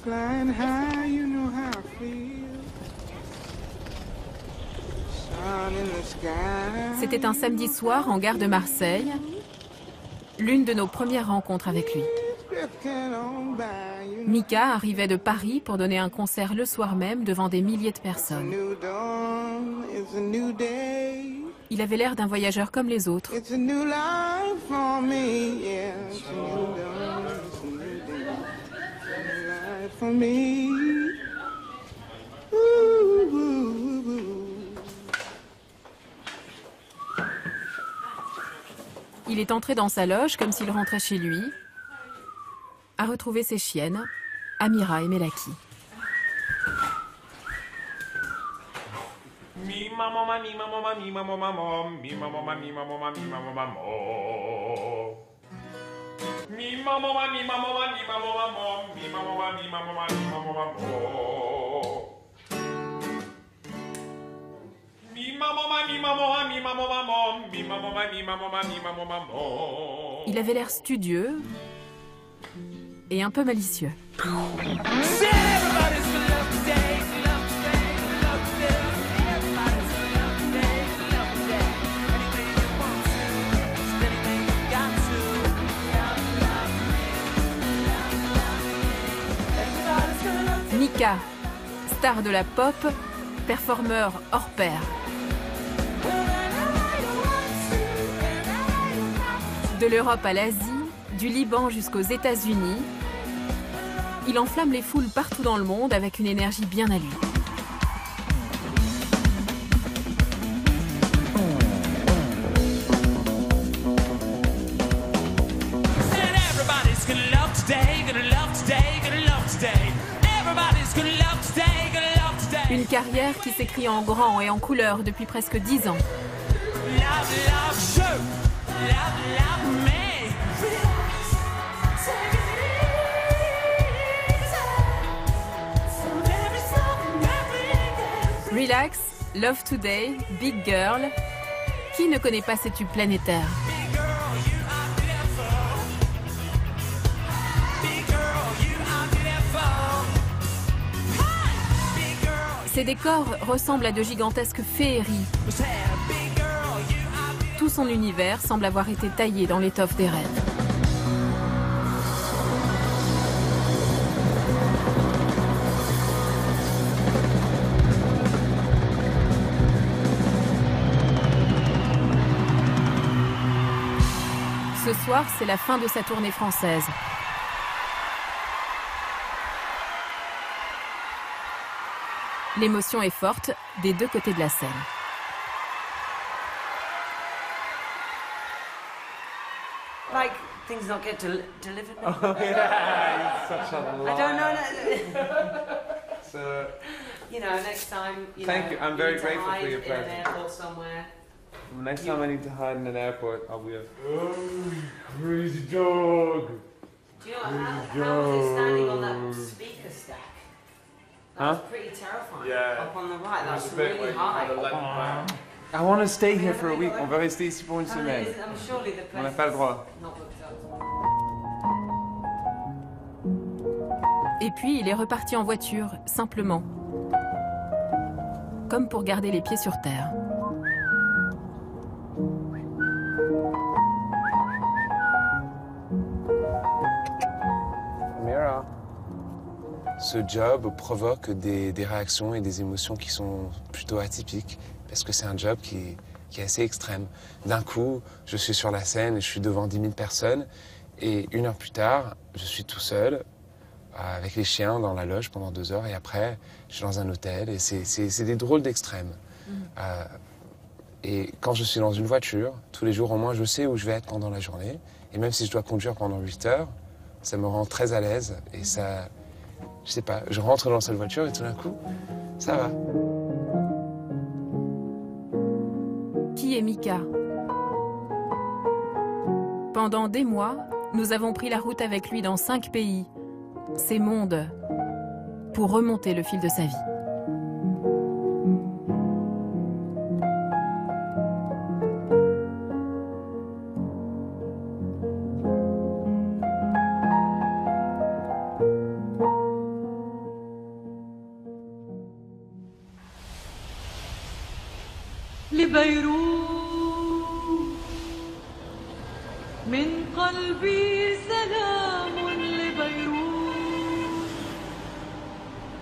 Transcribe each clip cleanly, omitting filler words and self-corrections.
flying high, you know how I feel. Sun in the sky. C'était un samedi soir en gare de Marseille, l'une de nos premières rencontres avec lui. Drifting on by, you know. Mika arrivait de Paris pour donner un concert le soir même devant des milliers de It's a personnes. new dawn, it's a new day. Il avait l'air d'un voyageur comme les autres. It's a new life for me, yeah. It's a new dawn, it's a new day. It's a new life for me. Ooh, ooh, ooh, ooh. Il est entré dans sa loge comme s'il rentrait chez lui, a retrouvé ses chiennes, Amira et Melaki. Mi mama ma mi mama ma mi mama ma mo mi mama ma mi mama ma mi mama ma mo mi mama ma mi mama ma mi mama ma mo mi mama ma mi mama ma mi mama ma mo mi mama ma mi mama ma mi mama ma mo mi mama ma mi mama ma mi mama ma mo. Il avait l'air studieux et un peu malicieux. Mika, star de la pop, performeur hors pair. De l'Europe à l'Asie, du Liban jusqu'aux États-Unis, il enflamme les foules partout dans le monde avec une énergie bien à lui. Une carrière qui s'écrit en grand et en couleur depuis presque 10 ans. Relax, Love Today, Big Girl. Qui ne connaît pas ces tubes planétaires? Ces décors ressemblent à de gigantesques féeries. Tout son univers semble avoir été taillé dans l'étoffe des rêves. Ce soir, c'est la fin de sa tournée française. L'émotion est forte des deux côtés de la scène. Like things not get delivered. Oh yeah, it's such a lie. I don't know. So, You know, next time. Thank you. I'm very need to grateful for hide your in an present. airport somewhere. next time I need to hide in an airport, I'll be a crazy dog. Do you know how was it standing on that speaker stack? That was pretty terrifying. Yeah. Up on the right, It was that's a bit really like high. I want to stay here for a week. On va rester ici pour une No, semaine. I'm surely the On n'a place pas le is droit. not booked up. Et puis, il est reparti en voiture, simplement. Comme pour garder les pieds sur terre. Mira. Ce job provoque des réactions et des émotions qui sont plutôt atypiques, parce que c'est un job qui est assez extrême. D'un coup, je suis sur la scène et je suis devant 10 000 personnes, et 1 heure plus tard, je suis tout seul, avec les chiens dans la loge pendant 2 heures, et après, je suis dans un hôtel, et c'est des drôles d'extrêmes. Et quand je suis dans une voiture, tous les jours au moins, je sais où je vais être pendant la journée, et même si je dois conduire pendant 8 heures, ça me rend très à l'aise, et ça, je sais pas, je rentre dans cette voiture et tout d'un coup, ça va. Qui est Mika? Pendant des mois, nous avons pris la route avec lui dans 5 pays, ces mondes, pour remonter le fil de sa vie.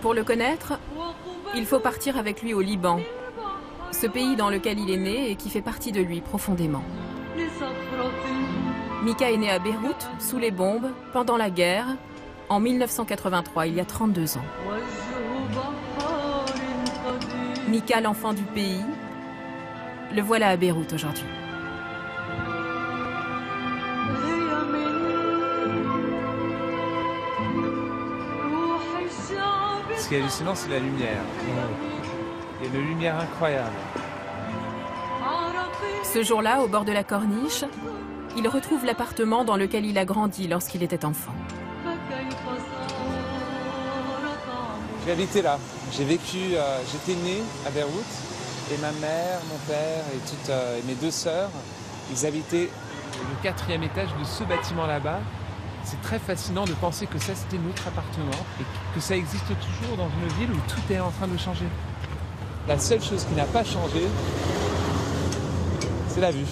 Pour le connaître, il faut partir avec lui au Liban, ce pays dans lequel il est né et qui fait partie de lui profondément. Mika est né à Beyrouth, sous les bombes, pendant la guerre, en 1983, il y a 32 ans. Mika, l'enfant du pays, le voilà à Beyrouth aujourd'hui. Ce qui est hallucinant, c'est la lumière. Il y a une lumière incroyable. Ce jour-là, au bord de la corniche, il retrouve l'appartement dans lequel il a grandi lorsqu'il était enfant. J'ai habité là. J'ai vécu, j'étais né à Beyrouth et ma mère, mon père et mes deux sœurs, ils habitaient le 4e étage de ce bâtiment là-bas. C'est très fascinant de penser que ça c'était notre appartement et que ça existe toujours dans une ville où tout est en train de changer. La seule chose qui n'a pas changé, c'est la vue.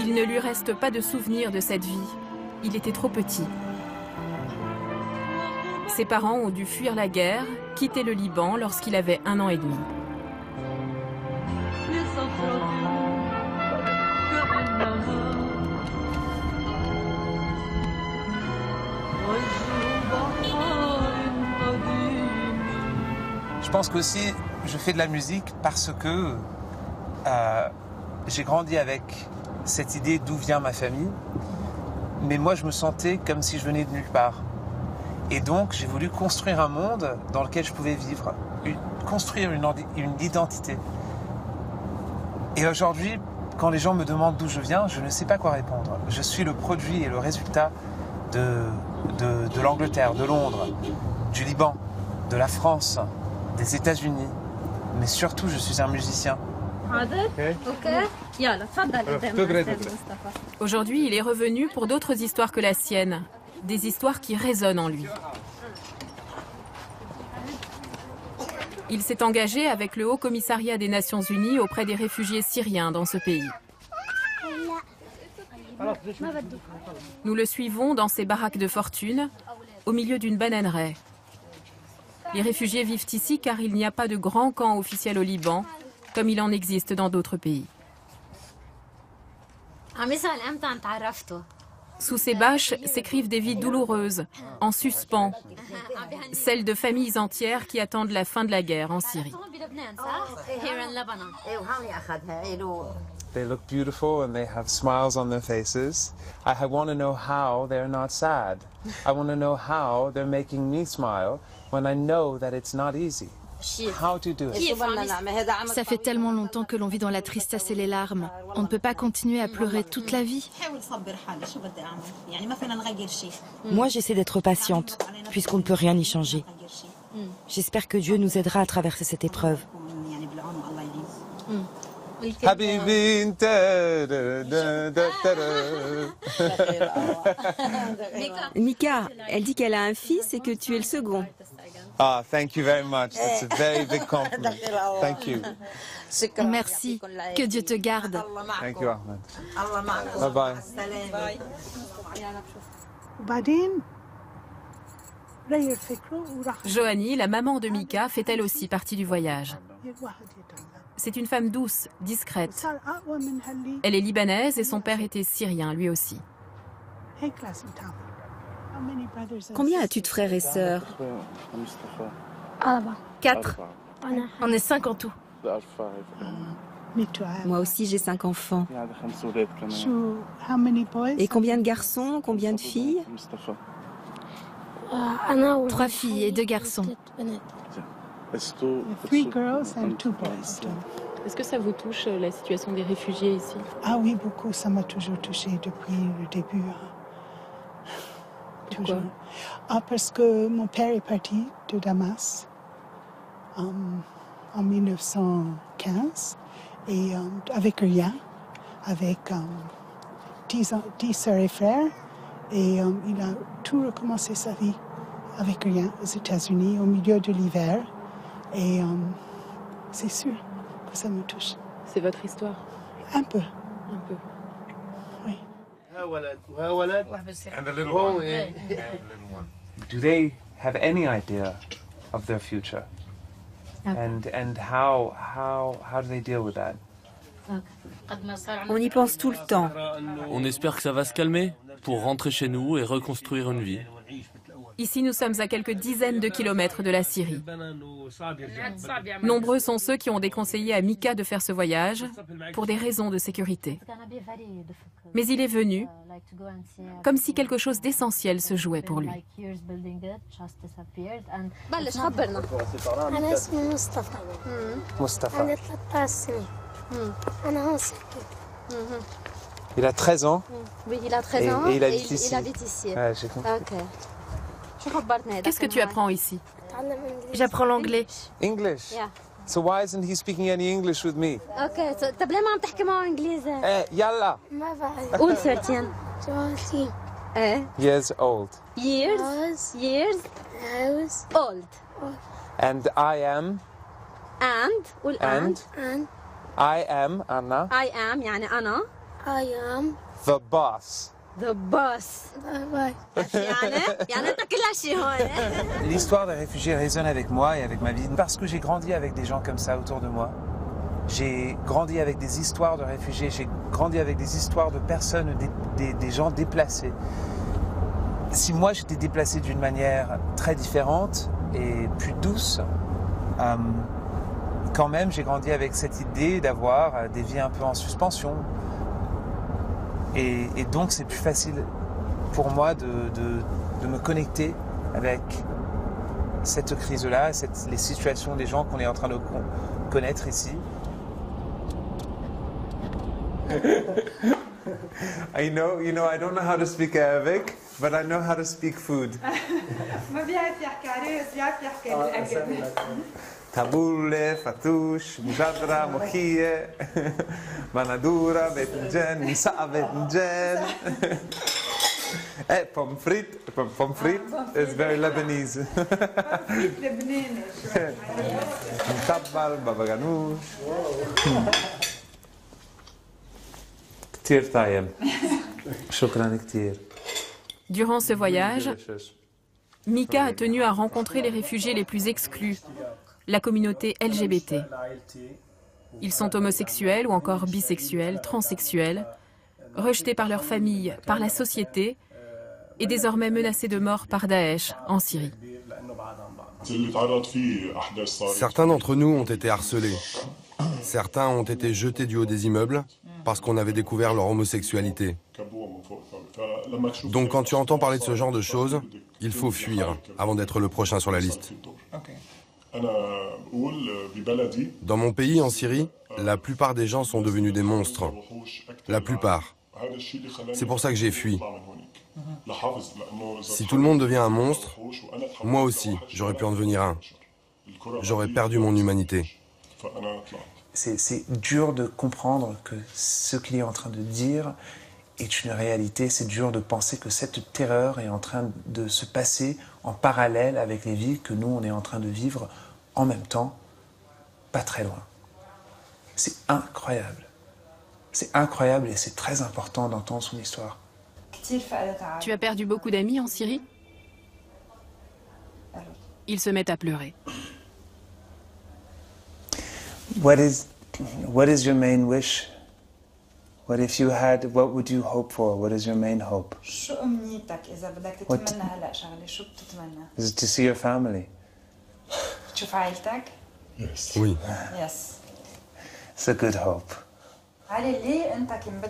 Il ne lui reste pas de souvenir de cette vie. Il était trop petit. Ses parents ont dû fuir la guerre, quitter le Liban lorsqu'il avait 1 an et demi. Je pense qu'aussi, je fais de la musique parce que j'ai grandi avec cette idée d'où vient ma famille. Mais moi, je me sentais comme si je venais de nulle part. Et donc, j'ai voulu construire un monde dans lequel je pouvais vivre, construire une identité. Et aujourd'hui, quand les gens me demandent d'où je viens, je ne sais pas quoi répondre. Je suis le produit et le résultat de l'Angleterre, de Londres, du Liban, de la France, des États-Unis. Mais surtout, je suis un musicien. Aujourd'hui, il est revenu pour d'autres histoires que la sienne, des histoires qui résonnent en lui. Il s'est engagé avec le Haut Commissariat des Nations Unies auprès des réfugiés syriens dans ce pays. Nous le suivons dans ses baraques de fortune, au milieu d'une bananeraie. Les réfugiés vivent ici car il n'y a pas de grand camp officiel au Liban, comme il en existe dans d'autres pays. Sous ces bâches s'écrivent des vies douloureuses, en suspens, celles de familles entières qui attendent la fin de la guerre en Syrie. They look beautiful and they have smiles on their faces. I want to know how they're not sad. I want to know how they're making me smile when I know that it's not easy. How to do it. Ça fait tellement longtemps que l'on vit dans la tristesse et les larmes. On ne peut pas continuer à pleurer toute la vie. Moi, j'essaie d'être patiente, puisqu'on ne peut rien y changer. J'espère que Dieu nous aidera à traverser cette épreuve. Mika, elle dit qu'elle a un fils et que tu es le second. Ah, thank you very much. That's a very big compliment. Thank you. Merci. Que Dieu te garde. Thank you, Ahmed. Bye bye. Joanie, la maman de Mika, fait elle aussi partie du voyage. C'est une femme douce, discrète. Elle est libanaise et son père était syrien, lui aussi. Combien as-tu de frères et sœurs? 4. On est 5 en tout. Moi aussi, j'ai 5 enfants. Et combien de garçons, combien de filles? 3 filles et 2 garçons. Est-ce que ça vous touche, la situation des réfugiés ici? Ah oui, beaucoup. Ça m'a toujours touché depuis le début. Pourquoi? Parce que mon père est parti de Damas en 1915 et avec rien, avec 10 sœurs et frères, et il a tout recommencé sa vie avec rien aux États-Unis au milieu de l'hiver. Et c'est sûr que ça me touche. C'est votre histoire? Un peu. Un peu. Oui. And the little one. Do they have any idea of their future? And how do they deal with that? On y pense tout le temps. On espère que ça va se calmer pour rentrer chez nous et reconstruire une vie. Ici, nous sommes à quelques dizaines de kilomètres de la Syrie. Nombreux sont ceux qui ont déconseillé à Mika de faire ce voyage pour des raisons de sécurité. Mais il est venu comme si quelque chose d'essentiel se jouait pour lui. Mustafa. Il a 13 ans. Oui, il a 13 ans et il habite ici. Il habite ici. Ouais, j'ai compris. Qu'est-ce que tu apprends ici? J'apprends l'anglais. English? Yeah. So why isn't he speaking any English with me? اوكي طب ليه ما عم تحكي معه انجليزي؟ يلا. ما بعرف. قول 13. 13. ايه. Years old. Years. Old. And I am. And. قول and. I am Anna. I am يعني أنا. I am. The boss. The boss. يعني أنت كل شيء هون. L'histoire des réfugiés résonne avec moi et avec ma vie parce que j'ai grandi avec des gens comme ça autour de moi. J'ai grandi avec des histoires de réfugiés, j'ai grandi avec des histoires de personnes, des gens déplacés. Si moi j'étais déplacé d'une manière très différente et plus douce, quand même j'ai grandi avec cette idée d'avoir des vies un peu en suspension. Et donc c'est plus facile pour moi de me connecter avec cette crise-là, les situations des gens qu'on est en train de connaître ici. I don't know how to speak Arabic, but I know how to speak food. Taboule, fatouche, mujadra, mokhie, banadura, betinjen, nisa betinjen. Pomme frites is very Lebanese. Mtabbal, baba ganoush. كتير طيب. شكرا كتير. Durant ce voyage, Mika a tenu à rencontrer les réfugiés les plus exclus, la communauté LGBT. Ils sont homosexuels ou encore bisexuels, transsexuels, rejetés par leur famille, par la société et désormais menacés de mort par Daesh en Syrie. Certains d'entre nous ont été harcelés. Certains ont été jetés du haut des immeubles parce qu'on avait découvert leur homosexualité. Donc quand tu entends parler de ce genre de choses, il faut fuir avant d'être le prochain sur la liste. Dans mon pays, en Syrie, la plupart des gens sont devenus des monstres. La plupart. C'est pour ça que j'ai fui. Si tout le monde devient un monstre, moi aussi, j'aurais pu en devenir un. J'aurais perdu mon humanité. C'est dur de comprendre que ce qu'il est en train de dire est une réalité. C'est dur de penser que cette terreur est en train de se passer en parallèle avec les vies que nous, on est en train de vivre en même temps, pas très loin. C'est incroyable. C'est incroyable et c'est très important d'entendre son histoire. Tu as perdu beaucoup d'amis en Syrie? Ils se mettent à pleurer. What is your main wish? What if you had, what would you hope for? What is your main hope? شو أمنيتك إذا بدك تتمنى هلا شغلة شو بتتمنى؟ Is it to see your family? تشوف عائلتك؟ Yes. Oui. Yes. It's a good hope.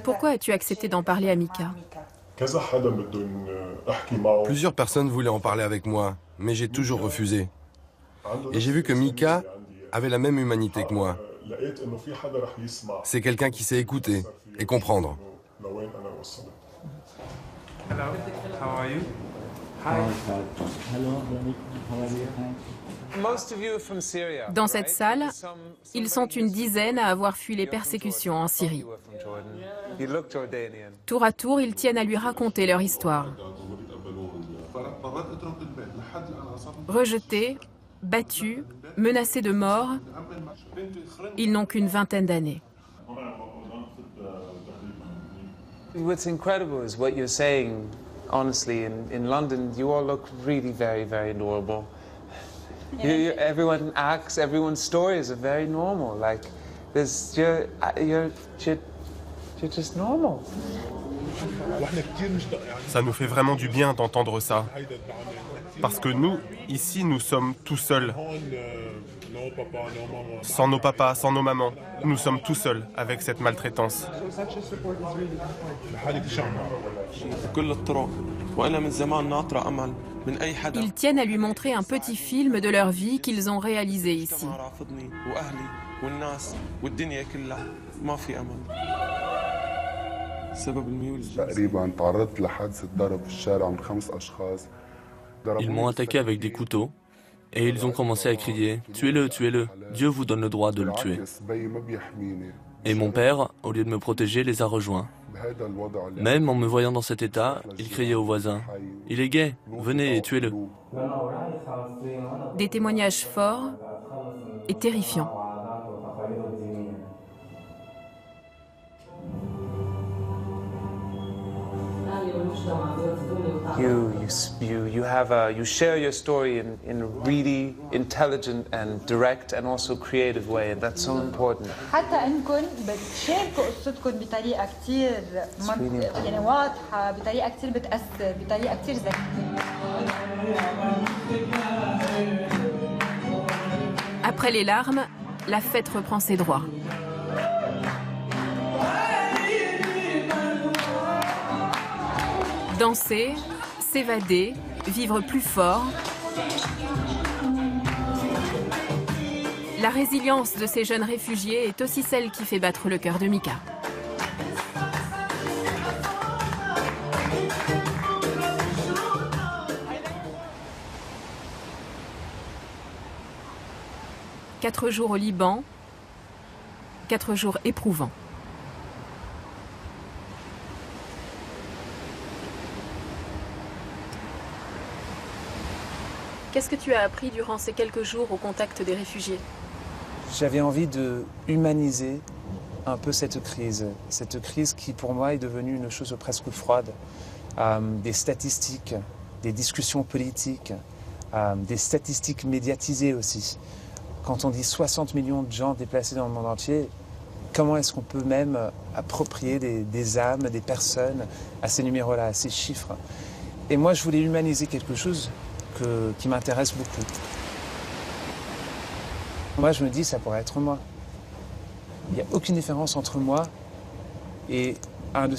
Pourquoi as-tu accepté d'en parler à Mika? Plusieurs personnes voulaient en parler avec moi, mais j'ai toujours refusé. Et j'ai vu que Mika avait la même humanité que moi. C'est quelqu'un qui sait écouter et comprendre. Hello. How are you? Dans cette salle, ils sont une dizaine à avoir fui les persécutions en Syrie. Tour à tour, ils tiennent à lui raconter leur histoire. Rejetés, battus, menacés de mort, ils n'ont qu'une vingtaine d'années. What's incredible is what you're saying, honestly. In London, you all look really very, very normal. Everyone acts, everyone's stories are very normal. Like, you're just normal. Ça nous fait vraiment du bien d'entendre ça. Parce que nous, ici, nous sommes tout seuls. Sans nos papas, sans nos mamans. Nous sommes tout seuls avec cette maltraitance. Ils tiennent à lui montrer un petit film de leur vie qu'ils ont réalisé ici. Ils m'ont attaqué avec des couteaux et ils ont commencé à crier « Tuez-le, tuez-le, Dieu vous donne le droit de le tuer ». Et mon père, au lieu de me protéger, les a rejoints. Même en me voyant dans cet état, il criait aux voisins « Il est gay, venez et tuez-le ». Des témoignages forts et terrifiants. You share your story in a really intelligent and direct and also creative way, and that's so important. حتى انكم بتشاركوا قصتكم بطريقه كثير يعني واضحه، بطريقه كثير بتاثر، بطريقه كثير ذكيه. Après les larmes, la fête reprend ses droits. Danser, s'évader, vivre plus fort. La résilience de ces jeunes réfugiés est aussi celle qui fait battre le cœur de Mika. Quatre jours au Liban, 4 jours éprouvants. Qu'est-ce que tu as appris durant ces quelques jours au contact des réfugiés? J'avais envie de humaniser un peu cette crise qui pour moi est devenue une chose presque froide. Des statistiques, des discussions politiques, des statistiques médiatisées aussi. Quand on dit 60 millions de gens déplacés dans le monde entier, comment est-ce qu'on peut même approprier des âmes, des personnes à ces numéros-là, à ces chiffres? Et moi, je voulais humaniser quelque chose qui m'intéresse beaucoup. Moi, je me dis, ça pourrait être moi. Il n'y a aucune différence entre moi et une de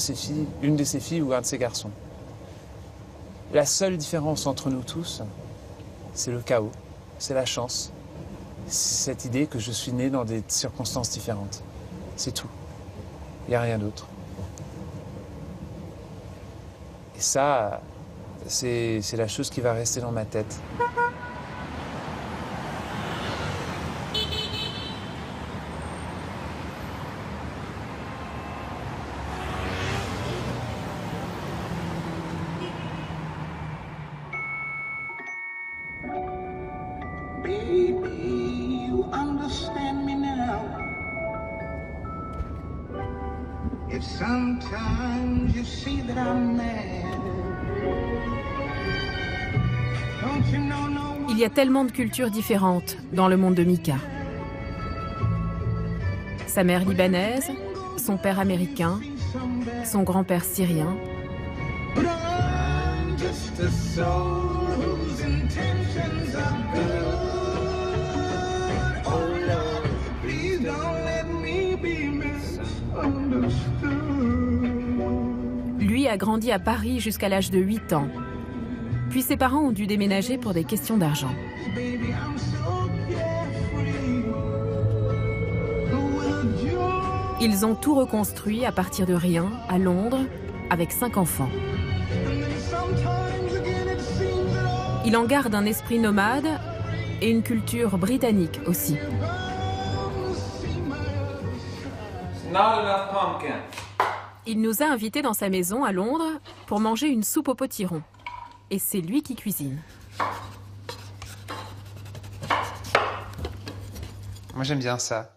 ces filles ou un de ces garçons. La seule différence entre nous tous, c'est le chaos, c'est la chance. C'est cette idée que je suis né dans des circonstances différentes. C'est tout. Il n'y a rien d'autre. Et ça, c'est la chose qui va rester dans ma tête. Baby, you understand me now. If sometimes you see that I'm mad. Il y a tellement de cultures différentes dans le monde de Mika. Sa mère libanaise, son père américain, son grand-père syrien. Lui a grandi à Paris jusqu'à l'âge de 8 ans. Puis ses parents ont dû déménager pour des questions d'argent. Ils ont tout reconstruit à partir de rien, à Londres, avec 5 enfants. Il en garde un esprit nomade et une culture britannique aussi. Il nous a invités dans sa maison à Londres pour manger une soupe au potiron. et c'est lui qui cuisine. Moi j'aime bien ça.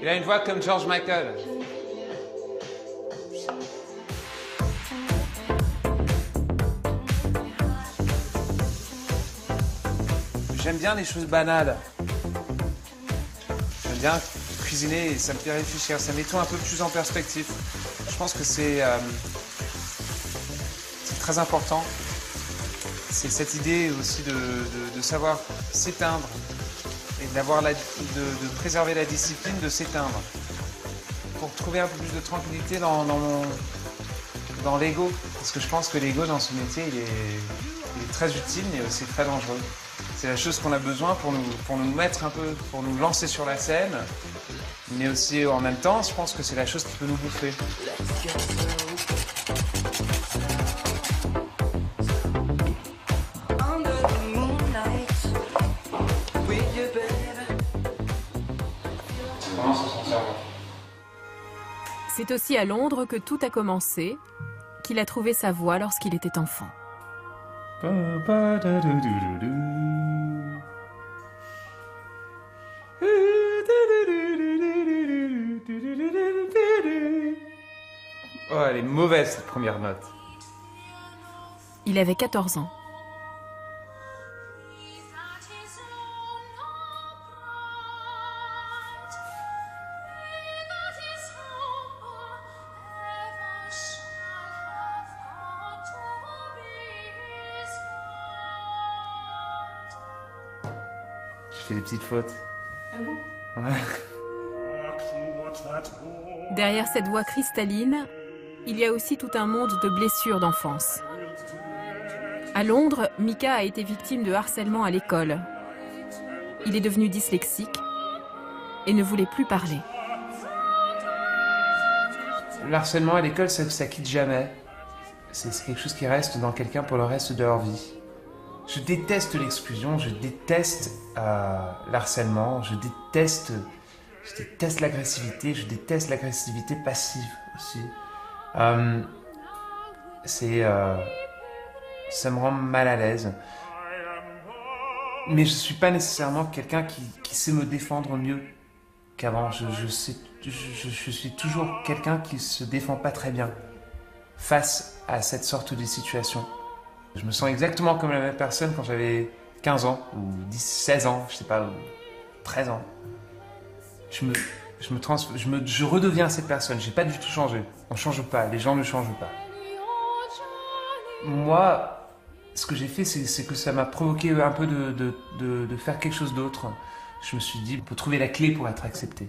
Il a une voix comme George Michael. J'aime bien les choses banales. J'aime bien cuisiner et ça me fait réfléchir. Ça met tout un peu plus en perspective. Je pense que c'est très important. C'est cette idée aussi de savoir s'éteindre et de préserver la discipline, de s'éteindre. Pour trouver un peu plus de tranquillité dans l'ego. Parce que je pense que l'ego dans ce métier, il est très utile mais aussi très dangereux. C'est la chose qu'on a besoin pour nous mettre un peu, pour nous lancer sur la scène. Mais aussi en même temps, je pense que c'est la chose qui peut nous bouffer. C'est aussi à Londres que tout a commencé, qu'il a trouvé sa voie lorsqu'il était enfant. Oh, elle est mauvaise cette première note. Il avait 14 ans. Je fais des petites fautes. Ah bon? Ouais. Derrière cette voix cristalline, il y a aussi tout un monde de blessures d'enfance. À Londres, Mika a été victime de harcèlement à l'école. Il est devenu dyslexique et ne voulait plus parler. Le harcèlement à l'école, ça quitte jamais. C'est quelque chose qui reste dans quelqu'un pour le reste de leur vie. Je déteste l'exclusion, je déteste l'harcèlement, je déteste l'agressivité, je déteste l'agressivité passive aussi. Ça me rend mal à l'aise. Mais je suis pas nécessairement quelqu'un qui sait me défendre mieux qu'avant. Je suis toujours quelqu'un qui se défend pas très bien face à cette sorte de situation. Je me sens exactement comme la même personne quand j'avais 15 ans, ou 16 ans, je sais pas, ou 13 ans. Je redeviens cette personne, j'ai pas du tout changé. On change pas, les gens ne changent pas. Moi, ce que j'ai fait, c'est que ça m'a provoqué un peu de faire quelque chose d'autre. Je me suis dit, il faut trouver la clé pour être accepté.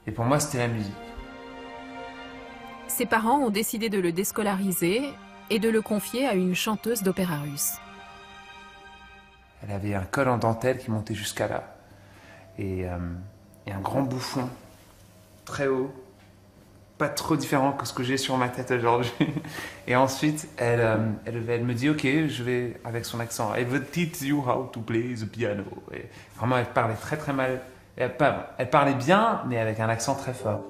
Et pour moi, c'était la musique. Ses parents ont décidé de le déscolariser et de le confier à une chanteuse d'opéra russe. Elle avait un col en dentelle qui montait jusqu'à là. Et un grand bouffon, très haut, pas trop différent que ce que j'ai sur ma tête aujourd'hui. Et ensuite, elle me dit, ok, je vais avec son accent. I will teach you how to play the piano. Et vraiment, elle parlait très très mal. Elle parlait bien, mais avec un accent très fort.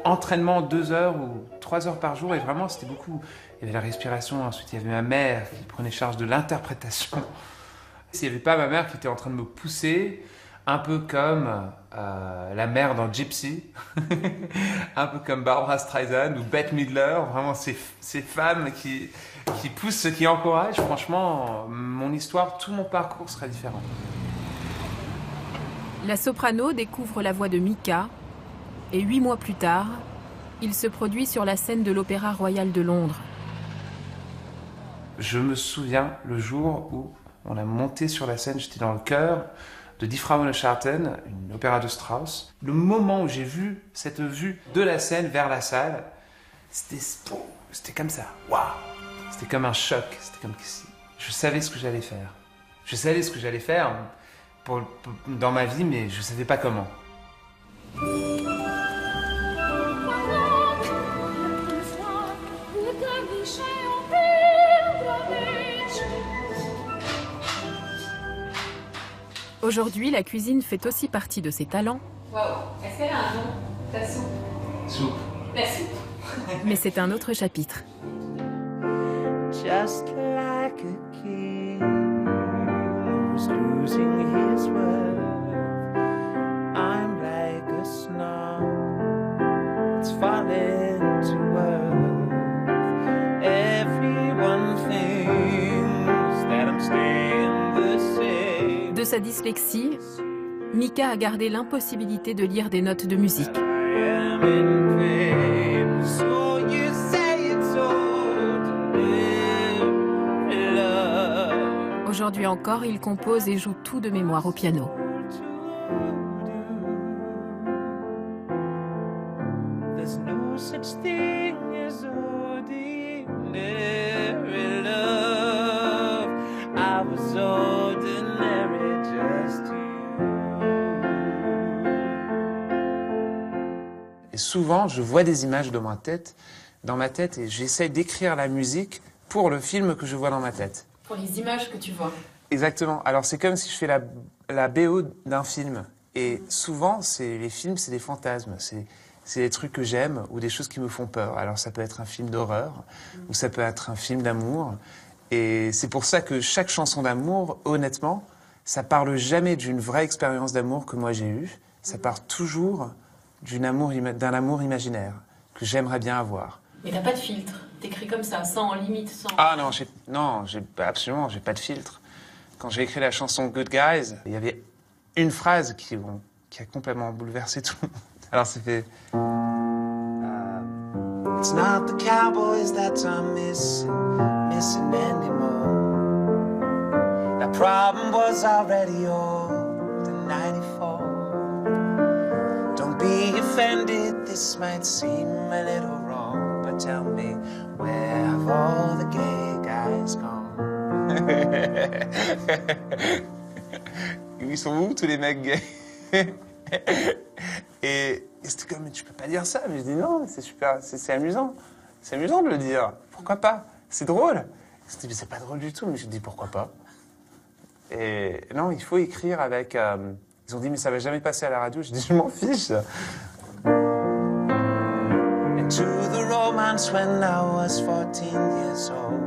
Entraînement 2 heures ou 3 heures par jour, et vraiment c'était beaucoup. Il y avait la respiration, ensuite il y avait ma mère qui prenait charge de l'interprétation. S'il n'y avait pas ma mère qui était en train de me pousser, un peu comme la mère dans Gypsy, un peu comme Barbra Streisand ou Bette Midler, vraiment ces femmes qui poussent, qui encouragent, franchement, mon histoire, tout mon parcours serait différent. La soprano découvre la voix de Mika et 8 mois plus tard, il se produit sur la scène de l'Opéra Royal de Londres. Je me souviens le jour où on a monté sur la scène, j'étais dans le chœur de Die Frauencharten, une opéra de Strauss. Le moment où j'ai vu cette vue de la scène vers la salle, c'était comme ça. Waouh! C'était comme un choc. C'était comme si je savais ce que j'allais faire. Je savais ce que j'allais faire dans ma vie, mais je ne savais pas comment. Aujourd'hui, la cuisine fait aussi partie de ses talents. Wow. Est-ce qu'elle a un nom, ta soupe? Soupe. La soupe. Mais c'est un autre chapitre. Just like a king who's losing his worth, I'm like a snow that's falling to earth. Everyone thinks that I'm staying the same. De sa dyslexie, Mika a gardé l'impossibilité de lire des notes de musique. Aujourd'hui encore, il compose et joue tout de mémoire au piano. Et souvent, je vois des images dans ma tête, et j'essaie d'écrire la musique pour le film que je vois dans ma tête. Pour les images que tu vois. Exactement. Alors c'est comme si je fais la BO d'un film. Et souvent, les films, c'est des fantasmes. C'est des trucs que j'aime ou des choses qui me font peur. Alors ça peut être un film d'horreur ou ça peut être un film d'amour. Et c'est pour ça que chaque chanson d'amour, honnêtement, ça parle jamais d'une vraie expérience d'amour que moi j'ai eue. Ça part toujours d'un amour imaginaire que j'aimerais bien avoir. Mais t'as pas de filtre. T'écris comme ça, sans limite, sans... Ah non, j'ai pas de filtre. Quand j'ai écrit la chanson Good Guys, il y avait une phrase qui a complètement bouleversé tout le monde. Alors ça fait... It's not the cowboys that I'm missing anymore. That problem was already old in 94. Don't be offended, this might seem a little wrong, but tell me, where have all the gay guys gone? Ils sont où tous les mecs gays? Et c'était comme, mais tu peux pas dire ça. Mais je dis non, c'est super, c'est amusant. C'est amusant de le dire. Pourquoi pas? C'est drôle. C'était, mais c'est pas drôle du tout. Mais je dis pourquoi pas? Et non, il faut écrire avec... ils ont dit, mais ça va jamais passer à la radio. Je dis, je m'en fiche. And to the romance when I was 14 years old.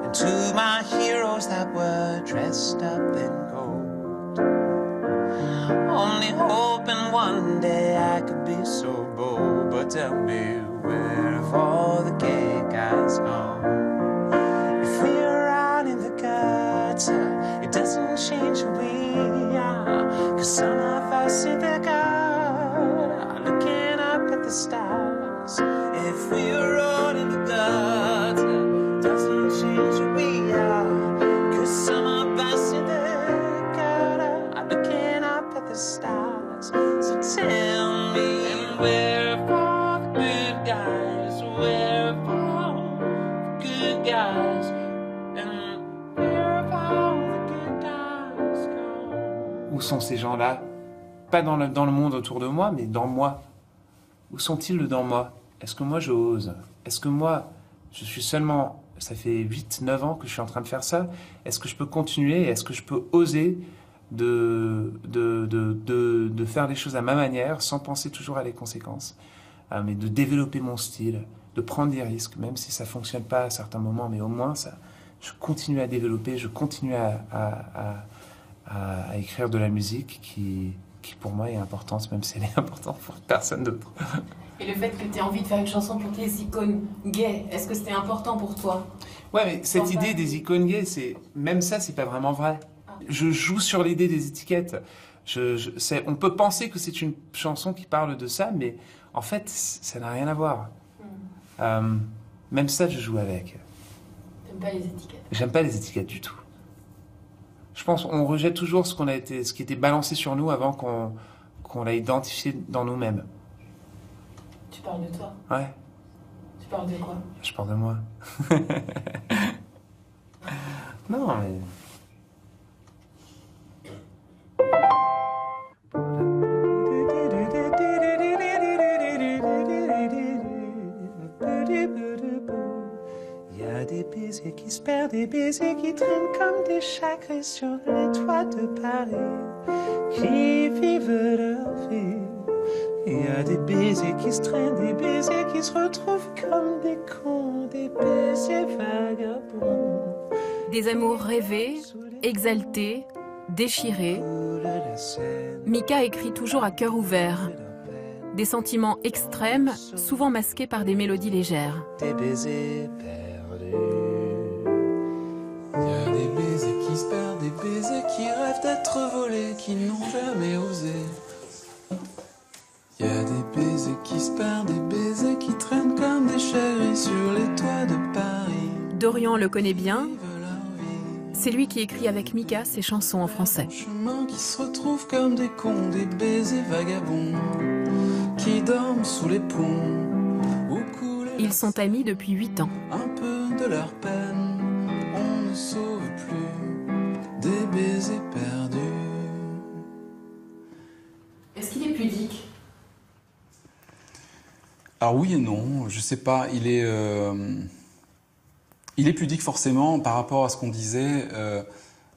And to my heroes that were dressed up in gold. Only hoping one day I could be so bold. But tell me, where have all the gay guys gone? If we're out in the gutter, it doesn't change who we are. 'Cause some of us in the gutter are looking up at the stars. If we're all in the gutter, it doesn't change who we are. 'Cause some of us in the gutter are looking up at the stars. So tell me, where have all the good guys? Where have all the good guys? And where have all the good guys gone? Où sont ces gens-là? Pas dans le monde autour de moi, mais dans moi. Où sont-ils dans moi? Est-ce que moi j'ose? Est-ce que moi, je suis seulement... Ça fait 8-9 ans que je suis en train de faire ça. Est-ce que je peux continuer? Est-ce que je peux oser de faire les choses à ma manière, sans penser toujours à les conséquences, mais de développer mon style, de prendre des risques, même si ça ne fonctionne pas à certains moments, mais au moins je continue à développer, je continue à écrire de la musique qui pour moi est importante, même si elle est importante pour personne d'autre. Et le fait que tu aies envie de faire une chanson pour tes icônes gays, est-ce que c'était important pour toi? Ouais, mais cette idée des icônes gays, même ça, c'est pas vraiment vrai. Je joue sur l'idée des étiquettes. On peut penser que c'est une chanson qui parle de ça, mais en fait, ça n'a rien à voir. Même ça, je joue avec. T'aimes pas les étiquettes? J'aime pas les étiquettes du tout. Je pense qu'on rejette toujours ce qui était balancé sur nous avant qu'on l'a identifié dans nous-mêmes. Tu parles de toi? Ouais. Tu parles de quoi? Je parle de moi. Non, mais... Il y a des baisers qui se perdent des baisers qui traînent comme des chakras sur les toits de Paris, qui vivent leur vie. Il y a des baisers qui se traînent, des baisers qui se retrouvent comme des cons, des baisers vagabonds. Des amours rêvés, exaltés, déchirés. Mika écrit toujours à cœur ouvert. Des sentiments extrêmes, souvent masqués par des mélodies légères. Des baisers perdus. Il y a des baisers qui se perdent, des baisers qui rêvent d'être volés, qui n'ont jamais osé. Il y a des baisers qui se perdent, des baisers qui traînent comme des chéris sur les toits de Paris. Dorian le connaît bien. C'est lui qui écrit avec Mika ses chansons en français. Chemin qui se retrouvent comme des cons, des baisers vagabonds, qui dorment sous les ponts. Ils sont amis depuis 8 ans. Un peu de leur peine, on ne sauve plus des baisers perdus. Est-ce qu'il est pudique? Alors oui et non, je sais pas. Il est pudique forcément par rapport à ce qu'on disait,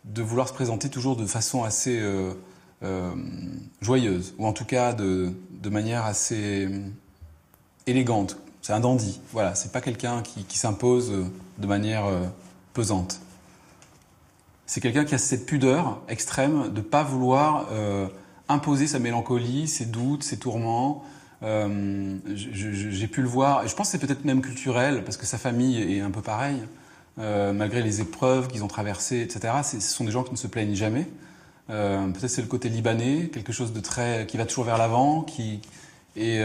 de vouloir se présenter toujours de façon assez joyeuse, ou en tout cas de manière assez élégante. C'est un dandy, voilà. C'est pas quelqu'un qui s'impose de manière pesante. C'est quelqu'un qui a cette pudeur extrême de pas vouloir imposer sa mélancolie, ses doutes, ses tourments. J'ai pu le voir, et je pense que c'est peut-être même culturel, parce que sa famille est un peu pareille, malgré les épreuves qu'ils ont traversées, etc. Ce sont des gens qui ne se plaignent jamais. Peut-être c'est le côté libanais, quelque chose de très qui va toujours vers l'avant, et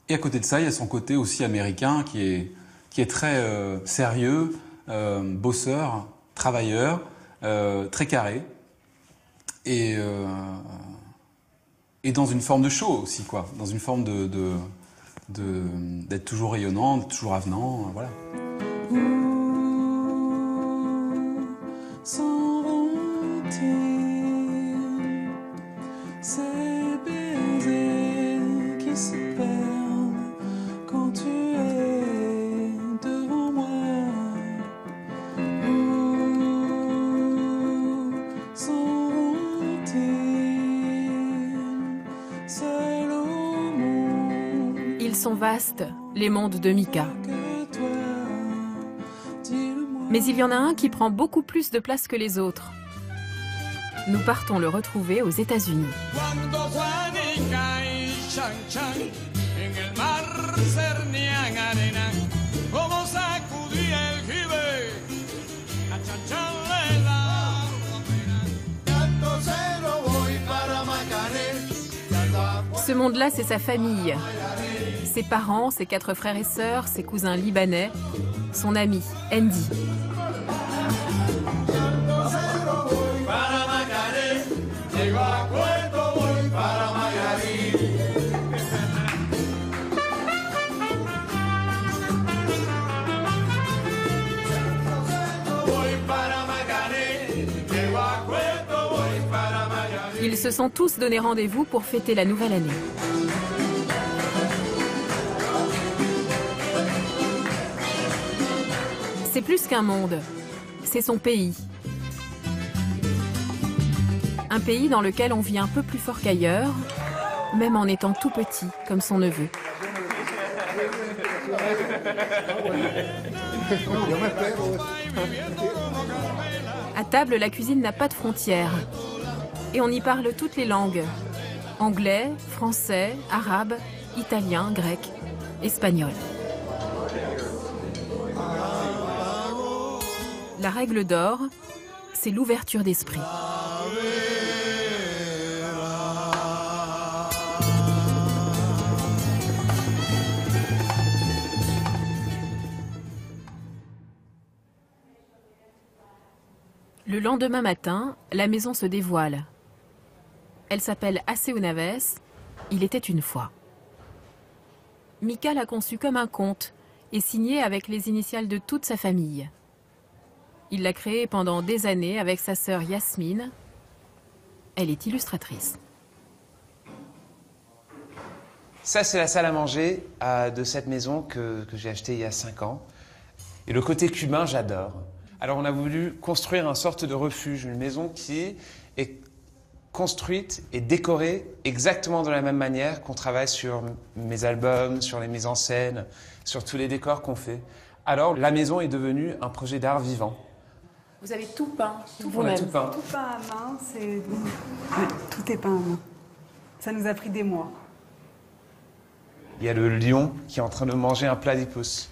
à côté de ça, il y a son côté aussi américain qui est très sérieux, bosseur, travailleur, très carré, et dans une forme de show aussi, quoi. Dans une forme d'être toujours rayonnant, toujours avenant, voilà. Sans volonté, ces baisers qui se perdent quand tu es devant moi. Sans volonté, seul au monde. Ils sont vastes, les mondes de Mika. Mais il y en a un qui prend beaucoup plus de place que les autres. Nous partons le retrouver aux États-Unis. Ce monde-là, c'est sa famille. Ses parents, ses 4 frères et sœurs, ses cousins libanais, son ami, Andy. Ils se sont tous donné rendez-vous pour fêter la nouvelle année. C'est plus qu'un monde, c'est son pays. Un pays dans lequel on vit un peu plus fort qu'ailleurs, même en étant tout petit, comme son neveu. À table, la cuisine n'a pas de frontières. Et on y parle toutes les langues. Anglais, français, arabe, italien, grec, espagnol. La règle d'or, c'est l'ouverture d'esprit. Le lendemain matin, la maison se dévoile. Elle s'appelle Aseunaves, il était une fois. Mika l'a conçue comme un conte et signé avec les initiales de toute sa famille. Il l'a créée pendant des années avec sa sœur Yasmine. Elle est illustratrice. Ça, c'est la salle à manger de cette maison que j'ai achetée il y a 5 ans. Et le côté cubain, j'adore. Alors on a voulu construire une sorte de refuge, une maison qui est construite et décorée exactement de la même manière qu'on travaille sur mes albums, sur les mises en scène, sur tous les décors qu'on fait. Alors la maison est devenue un projet d'art vivant. Vous avez tout peint On a tout peint. Tout peint à main, c'est... Tout est peint à main. Ça nous a pris des mois. Il y a le lion qui est en train de manger un platypus.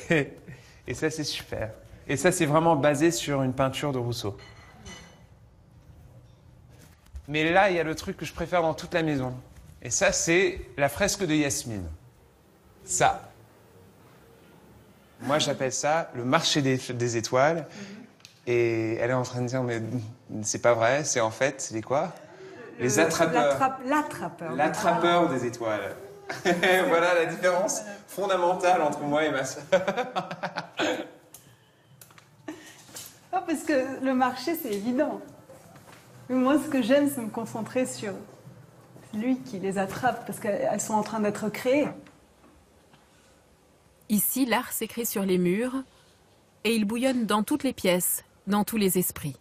Et ça, c'est super. Et ça, c'est vraiment basé sur une peinture de Rousseau. Mais là, il y a le truc que je préfère dans toute la maison. Et ça, c'est la fresque de Yasmine. Ça. Moi, j'appelle ça le marché des étoiles. Et elle est en train de dire, mais c'est pas vrai, c'est en fait, c'est quoi? Les attrapeurs. L'attrapeur. L'attrapeur des étoiles. Voilà la différence fondamentale entre moi et ma sœur. Ah, parce que le marché, c'est évident. Mais moi, ce que j'aime, c'est me concentrer sur lui qui les attrape, parce qu'elles sont en train d'être créées. Ici, l'art s'écrit sur les murs et il bouillonne dans toutes les pièces, dans tous les esprits.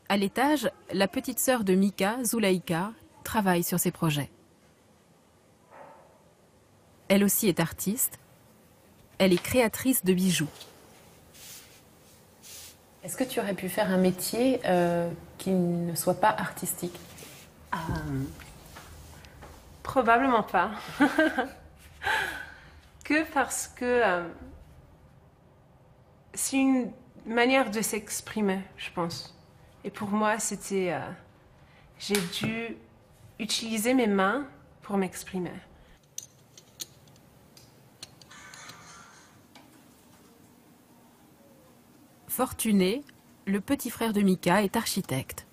À l'étage, la petite sœur de Mika, Zulaïka, travaille sur ses projets. Elle aussi est artiste. Elle est créatrice de bijoux. Est-ce que tu aurais pu faire un métier qui ne soit pas artistique? Probablement pas. Que parce que c'est une manière de s'exprimer, je pense. Et pour moi, c'était... j'ai dû utiliser mes mains pour m'exprimer. Fortuné, le petit frère de Mika, est architecte.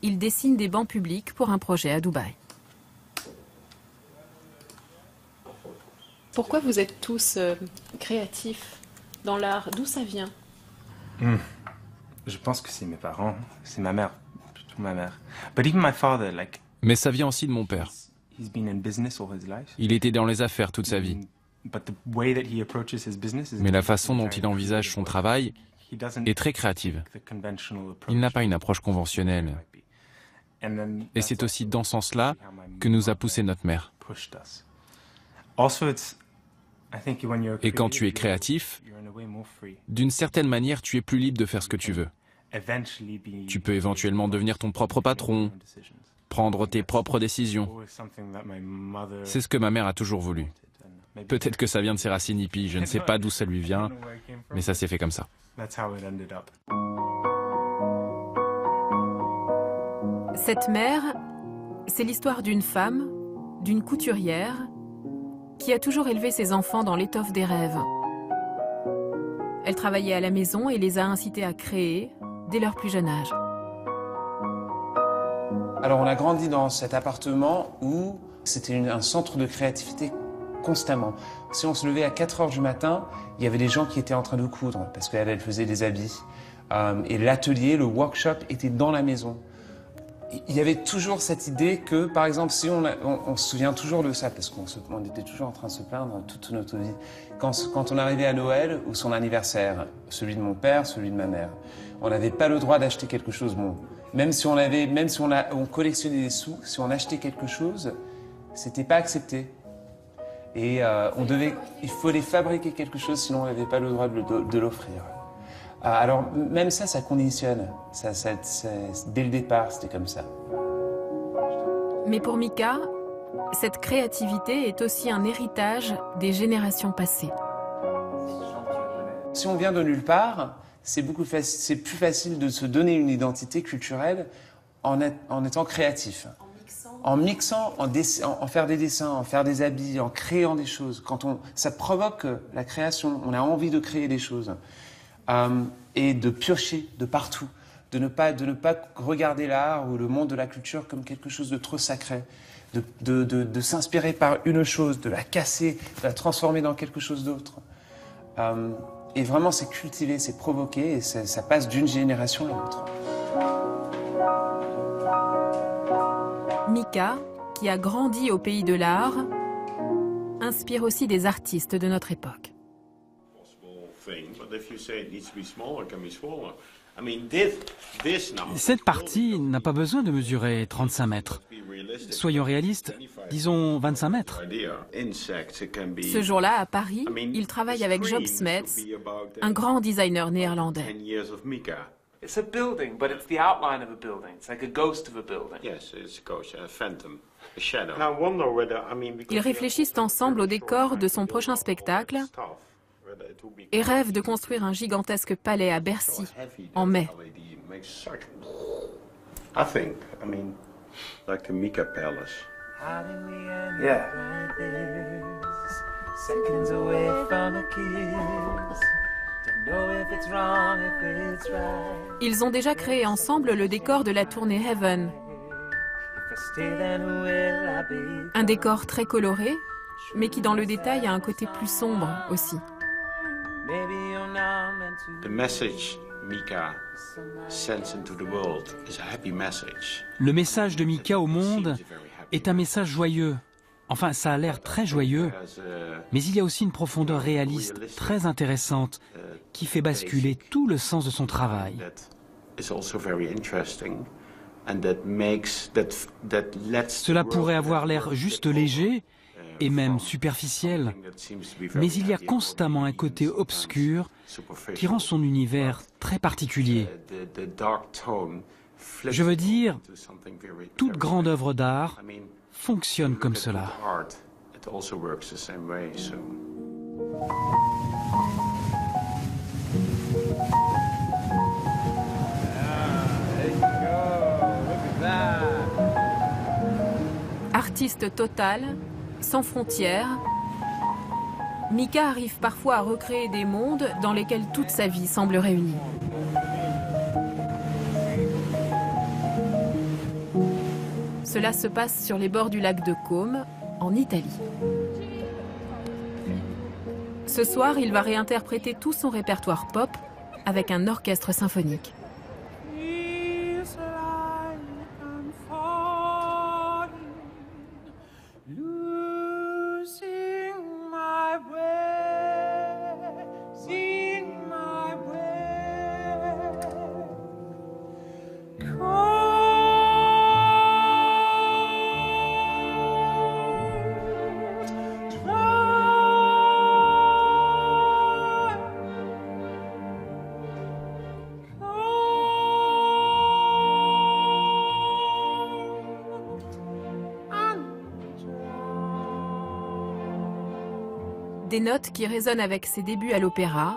Il dessine des bancs publics pour un projet à Dubaï. Pourquoi vous êtes tous créatifs dans l'art? D'où ça vient? Je pense que c'est mes parents, c'est ma mère, plutôt ma mère. But even my father, like, mais ça vient aussi de mon père. he's been in business all his life. Il était dans les affaires toute sa vie. But the way that he approaches his business is Mais la façon dont il envisage son travail est très créative. Il n'a pas une approche conventionnelle. Et c'est aussi dans ce sens-là que nous a poussé notre mère. Et quand tu es créatif, d'une certaine manière, tu es plus libre de faire ce que tu veux. Tu peux éventuellement devenir ton propre patron, prendre tes propres décisions. C'est ce que ma mère a toujours voulu. Peut-être que ça vient de ses racines hippies, je ne sais pas d'où ça lui vient, mais ça s'est fait comme ça. Cette mère, c'est l'histoire d'une femme, d'une couturière, qui a toujours élevé ses enfants dans l'étoffe des rêves. Elle travaillait à la maison et les a incités à créer dès leur plus jeune âge. Alors on a grandi dans cet appartement où c'était un centre de créativité constamment. Si on se levait à 4 heures du matin, il y avait des gens qui étaient en train de coudre parce qu'elle faisait des habits. Et l'atelier, le workshop était dans la maison. Il y avait toujours cette idée que, par exemple, si on se souvient toujours de ça, parce qu'on était toujours en train de se plaindre toute notre vie, quand on arrivait à Noël ou son anniversaire, celui de mon père, celui de ma mère, on n'avait pas le droit d'acheter quelque chose. Bon, même si on collectionnait des sous, si on achetait quelque chose, c'était pas accepté. Et il fallait fabriquer quelque chose, sinon on n'avait pas le droit de l'offrir. Alors même ça conditionne. Dès le départ, c'était comme ça. Mais pour Mika, cette créativité est aussi un héritage des générations passées. Si on vient de nulle part, c'est plus facile de se donner une identité culturelle en étant créatif. En mixant, en faire des dessins, en faire des habits, en créant des choses. Ça provoque la création, on a envie de créer des choses. Et de piocher de partout, de ne pas regarder l'art ou le monde de la culture comme quelque chose de trop sacré, de s'inspirer par une chose, de la casser, de la transformer dans quelque chose d'autre. Et vraiment, c'est cultiver, c'est provoquer, et ça passe d'une génération à l'autre. Mika, qui a grandi au pays de l'art, inspire aussi des artistes de notre époque. Cette partie n'a pas besoin de mesurer 35 mètres. Soyons réalistes, disons 25 mètres. Ce jour-là, à Paris, il travaille avec Job Smets, un grand designer néerlandais. It's a building, but it's the outline of a building. It's like a ghost of a building. Yes, it's a ghost, a phantom, a shadow. And I wonder whether, Ils réfléchissent ensemble au décor de son prochain spectacle et rêvent de construire un gigantesque palais à Bercy en mai. I think, like the Mika Palace. Yeah. Seconds away from a kiss. Ils ont déjà créé ensemble le décor de la tournée Heaven. Un décor très coloré, mais qui dans le détail a un côté plus sombre aussi. The message Mika sends into the world is a happy message. Le message de Mika au monde est un message joyeux. Enfin, ça a l'air très joyeux, mais il y a aussi une profondeur réaliste très intéressante qui fait basculer tout le sens de son travail. Cela pourrait avoir l'air juste léger et même superficiel, mais il y a constamment un côté obscur qui rend son univers très particulier. Je veux dire, toute grande œuvre d'art fonctionne comme cela. Artiste total, sans frontières, Mika arrive parfois à recréer des mondes dans lesquels toute sa vie semble réunie. Cela se passe sur les bords du lac de Côme, en Italie. Ce soir, il va réinterpréter tout son répertoire pop avec un orchestre symphonique. Des notes qui résonnent avec ses débuts à l'opéra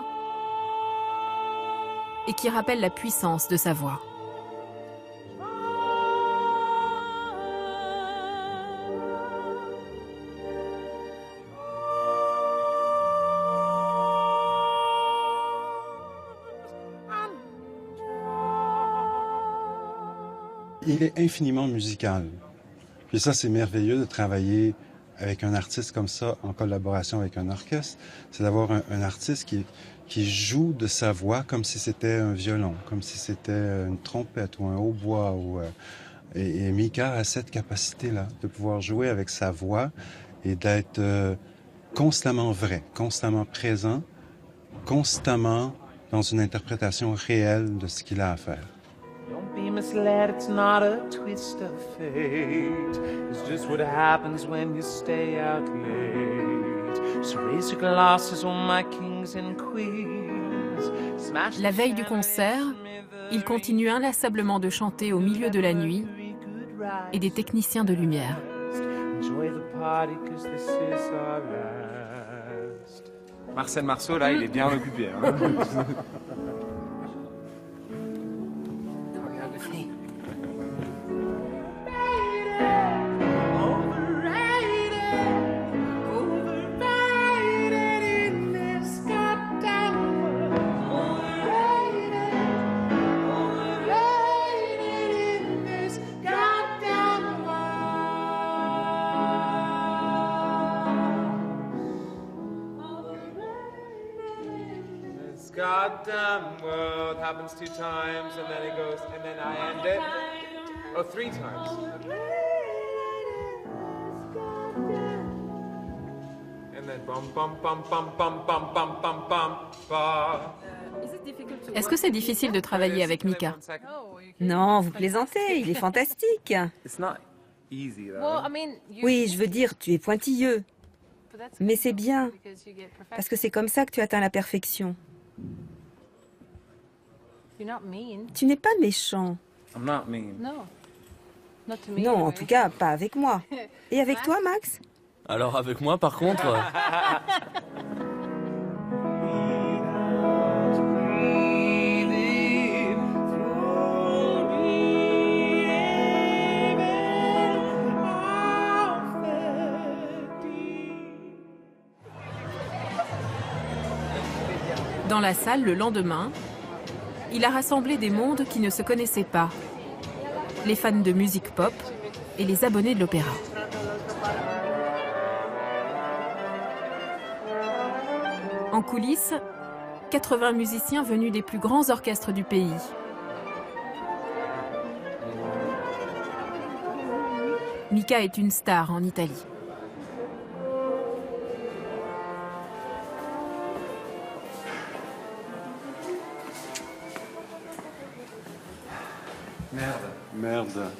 et qui rappellent la puissance de sa voix. Il est infiniment musical. Puis ça, c'est merveilleux de travailler avec un artiste comme ça, en collaboration avec un orchestre, c'est d'avoir un artiste qui joue de sa voix comme si c'était un violon, comme si c'était une trompette ou un hautbois. Et Mika a cette capacité-là de pouvoir jouer avec sa voix et d'être constamment vrai, constamment présent, constamment dans une interprétation réelle de ce qu'il a à faire. Don't be misled, it's not a twist of fate. It's just what happens when you stay out late. So raise your glasses on my kings and queens. La veille du concert, il continue inlassablement de chanter au milieu de la nuit et des techniciens de lumière. Enjoy the party 'cause this is our last. Marcel Marceau, là, il est bien occupé. Hein. Goddamn world happens 2 times and then it goes and then I end it. Oh, 3 times. Est-ce que c'est difficile de travailler avec Mika? Non, vous plaisantez, il est fantastique. Oui, je veux dire, tu es pointilleux. Mais c'est bien, parce que c'est comme ça que tu atteins la perfection. Tu n'es pas méchant. Non, en tout cas, pas avec moi. Et avec toi, Max? Alors avec moi, par contre... Dans la salle, le lendemain, il a rassemblé des mondes qui ne se connaissaient pas. Les fans de musique pop et les abonnés de l'opéra. En coulisses, 80 musiciens venus des plus grands orchestres du pays. Mika est une star en Italie. Merde.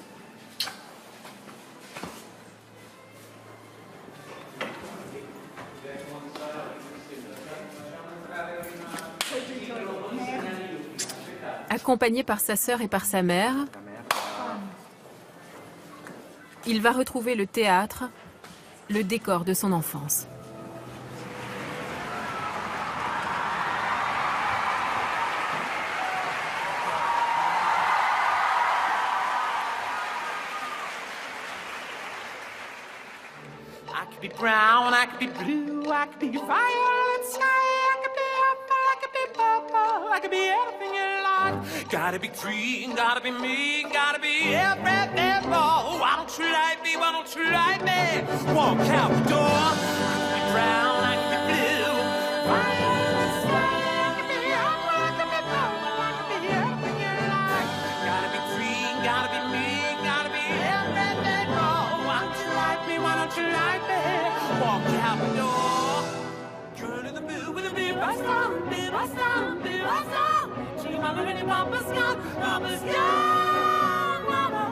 Accompagné par sa sœur et par sa mère, il va retrouver le théâtre, le décor de son enfance. I could be brown, I could be blue, I could be violet sky, I could be apple, I could be purple, I could be anything you like. Gotta be free, gotta be me, gotta be everything more. Why don't you like me, why don't you like me? Walk out the door, I could be brown, I could be blue, violet sky, I could be apple, I could be purple, I could be anything you like. Gotta be free, gotta be me, gotta be everything more. Why don't you like me, why don't you like me? Walk out the door. Girl in the blue with a blue bus down, blue bus down, blue bus down. She mama really papa's gone, papa's gone. Mama,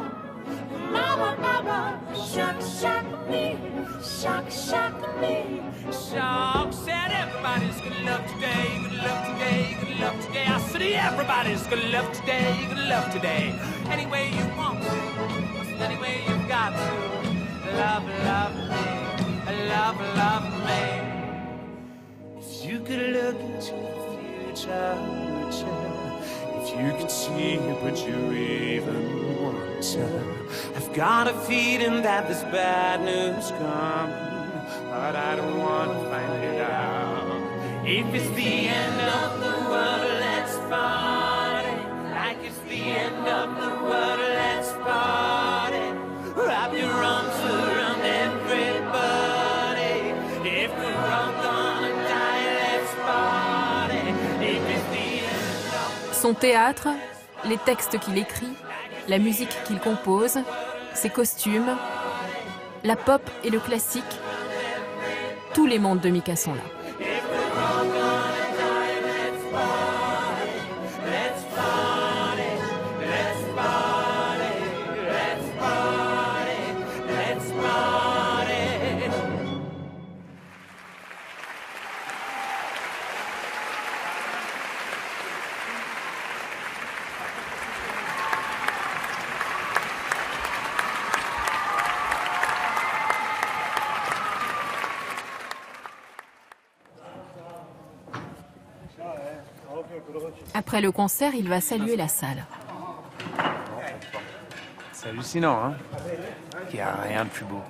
mama, mama. Shock, shock me, shock, shock me. Shock said everybody's gonna love today, gonna love today, gonna love today. I said everybody's gonna love today, gonna love today. Any way you want to, any way you've got to. Love, love me, love, love me. If you could look into the future, if you could see it, would you even want to? I've got a feeling that this bad news coming, but I don't want to find it out. If it's the end of the world, let's party. Like it's the end of the world, let's party. Wrap your arms around everybody. If we're all gonna die, let's party. If it's the end of... Son théâtre, les textes qu'il écrit, la musique qu'il compose, ses costumes, la pop et le classique, tous les mondes de Mika sont là. Après le concert, il va saluer la salle. C'est hallucinant, hein? Il n'y a rien de plus beau.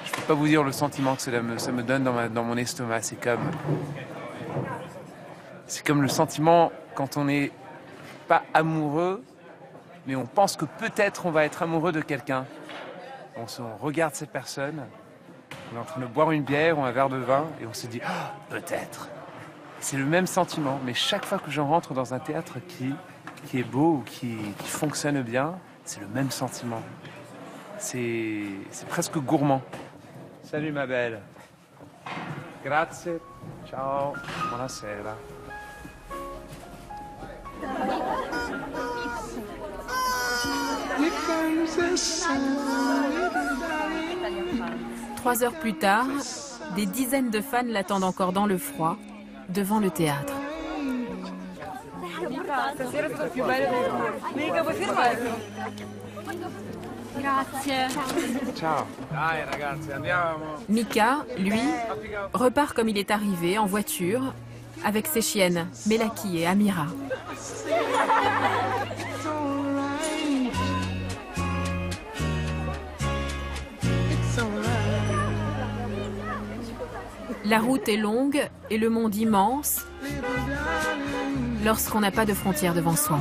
Je ne peux pas vous dire le sentiment que ça me donne dans mon estomac. C'est comme le sentiment quand on n'est pas amoureux, mais on pense que peut-être on va être amoureux de quelqu'un. On regarde cette personne, on est en train de boire une bière ou un verre de vin, et on se dit ah, peut-être. C'est le même sentiment, mais chaque fois que j'en rentre dans un théâtre qui est beau ou qui fonctionne bien, c'est le même sentiment. C'est presque gourmand. Salut ma belle. Grazie. Ciao. Buonasera. Trois heures plus tard, des dizaines de fans l'attendent encore dans le froid, devant le théâtre. Ciao. Dai ragazzi, andiamo. Mika, lui, repart comme il est arrivé, en voiture, avec ses chiennes, Melaki et Amira. La route est longue et le monde immense lorsqu'on n'a pas de frontières devant soi.